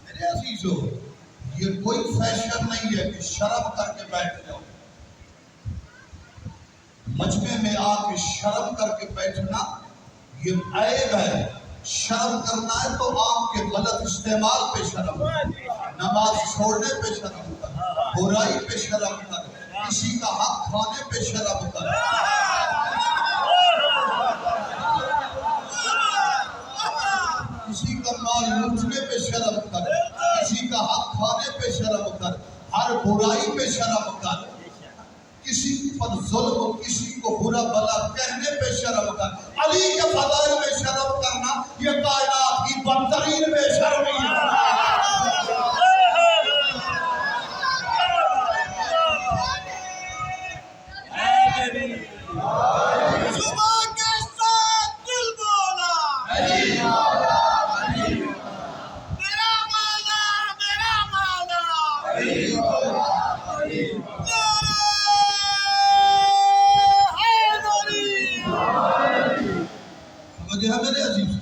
میرے عزیزو، یہ کوئی فیشن نہیں ہے کہ شرم کر کے بیٹھ جاؤ۔ مجمع میں آ کے شرم کر کے بیٹھنا یہ عیب ہے۔ شرم کرنا ہے تو آپ کے غلط استعمال پہ شرم کر، نماز چھوڑنے پہ شرم کر، برائی پہ شرم کر، کسی کا حق کھانے پہ شرم کر۔ کسی کا مال لوٹنے پہ شرم کر، کسی کا حق کھانے پہ شرم کر، ہر برائی پہ شرم کر، کسی پر ظلم، کسی کو برا بلا کہنے پہ شرم کر۔ علی کے فضائل میں شرم کرنا یہ کائنات کی بدترین بے شرمی ہے۔ سمجھے ہیں میرے عزیز؟